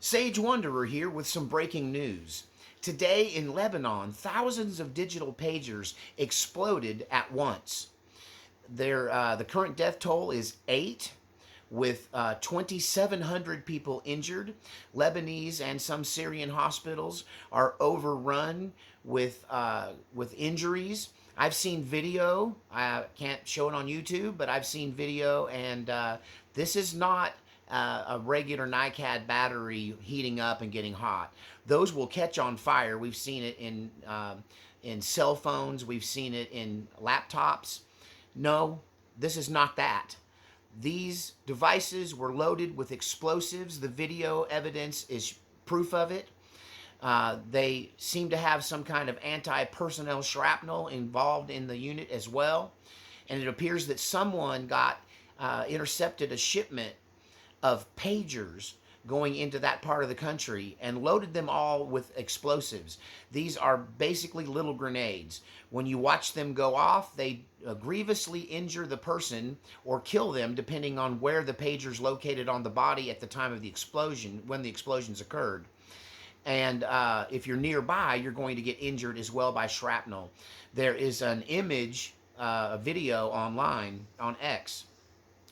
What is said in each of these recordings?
Sage Wanderer here with some breaking news. Today in Lebanon, thousands of digital pagers exploded at once. The current death toll is 8, with 2,700 people injured. Lebanese and some Syrian hospitals are overrun with injuries. I've seen video. I can't show it on YouTube, but I've seen video, and this is not a regular NiCad battery heating up and getting hot. Those will catch on fire. We've seen it in cell phones. We've seen it in laptops. No, this is not that. These devices were loaded with explosives. The video evidence is proof of it. They seem to have some kind of anti-personnel shrapnel involved in the unit as well. And it appears that someone intercepted a shipment of pagers going into that part of the country and loaded them all with explosives. These are basically little grenades. When you watch them go off, they grievously injure the person or kill them depending on where the pager's located on the body at the time of the explosion, when the explosions occurred. And if you're nearby, you're going to get injured as well by shrapnel. There is an image, a video online on X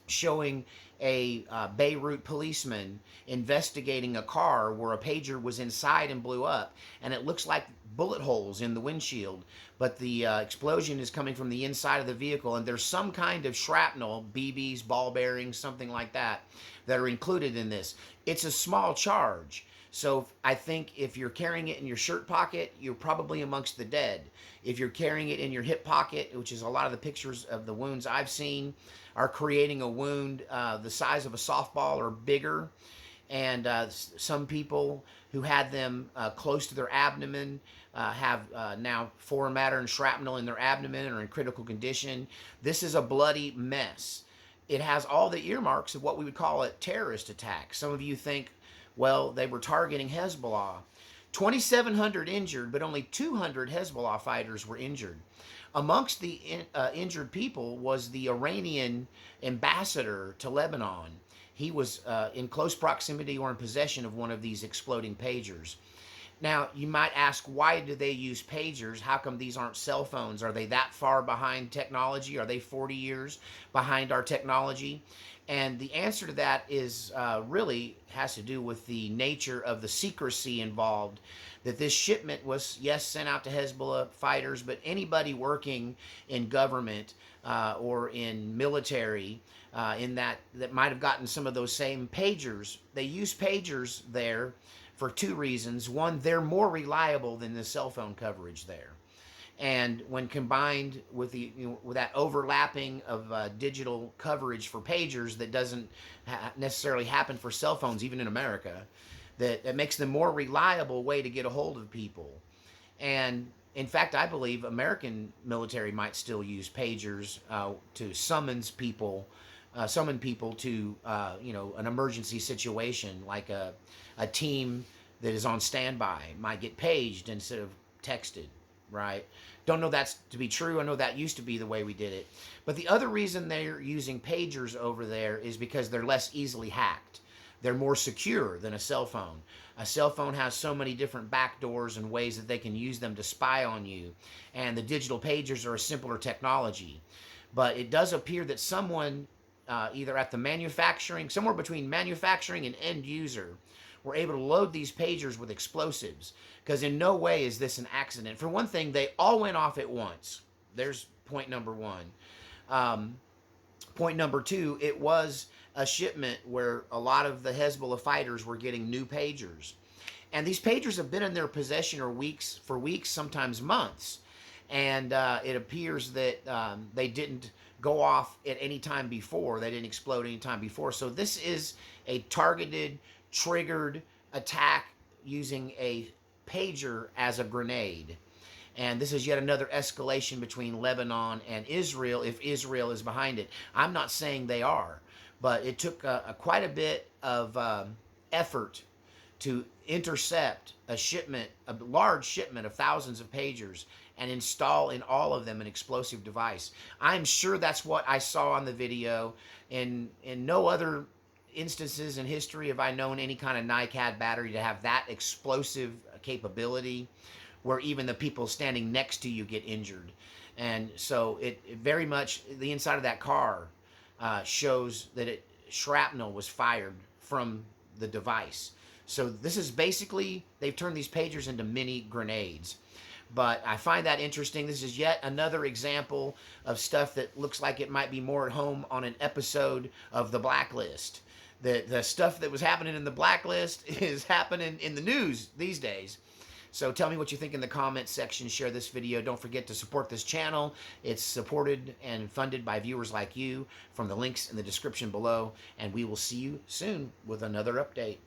showing a Beirut policeman investigating a car where a pager was inside and blew up, and it looks like bullet holes in the windshield, but the explosion is coming from the inside of the vehicle, and there's some kind of shrapnel, BBs, ball bearings, something like that are included in this. It's a small charge. So I think if you're carrying it in your shirt pocket, you're probably amongst the dead. If you're carrying it in your hip pocket, which is a lot of the pictures of the wounds I've seen, are creating a wound the size of a softball or bigger. And some people who had them close to their abdomen have now foreign matter and shrapnel in their abdomen and are in critical condition. This is a bloody mess. It has all the earmarks of what we would call a terrorist attack. Some of you think, well, they were targeting Hezbollah. 2,700 injured, but only 200 Hezbollah fighters were injured. Amongst the injured people was the Iranian ambassador to Lebanon. He was in close proximity or in possession of one of these exploding pagers. Now, you might ask, why do they use pagers? How come these aren't cell phones? Are they that far behind technology? Are they 40 years behind our technology? And the answer to that is really has to do with the nature of the secrecy involved. That this shipment was, yes, sent out to Hezbollah fighters, but anybody working in government or in military that might have gotten some of those same pagers. They use pagers there for two reasons. One, they're more reliable than the cell phone coverage there. And when combined with with that overlapping of digital coverage for pagers that doesn't necessarily happen for cell phones, even in America, that makes them more reliable way to get a hold of people. And in fact, I believe American military might still use pagers to summon people to an emergency situation, like a team that is on standby might get paged instead of texted. Right? Don't know that's to be true. I know that used to be the way we did it. But the other reason they're using pagers over there is because they're less easily hacked. They're more secure than a cell phone. A cell phone has so many different backdoors and ways that they can use them to spy on you. And the digital pagers are a simpler technology. But it does appear that someone, either at the manufacturing, somewhere between manufacturing and end user, were able to load these pagers with explosives, because in no way is this an accident. For one thing, they all went off at once. There's point number one. Point number two, it was a shipment where a lot of the Hezbollah fighters were getting new pagers. And these pagers have been in their possession for weeks, sometimes months. And it appears that they didn't go off at any time before. They didn't explode any time before. So this is a targeted, triggered attack using a pager as a grenade. And this is yet another escalation between Lebanon and Israel, if Israel is behind it. I'm not saying they are, but it took quite a bit of effort to intercept a large shipment of thousands of pagers and install in all of them an explosive device. I'm sure that's what I saw on the video. In no other instances in history have I known any kind of NiCad battery to have that explosive capability where even the people standing next to you get injured. And so it very much, the inside of that car shows that shrapnel was fired from the device. So this is basically, they've turned these pagers into mini grenades. But I find that interesting. This is yet another example of stuff that looks like it might be more at home on an episode of The Blacklist. The stuff that was happening in The Blacklist is happening in the news these days. So tell me what you think in the comments section. Share this video. Don't forget to support this channel. It's supported and funded by viewers like you from the links in the description below. And we will see you soon with another update.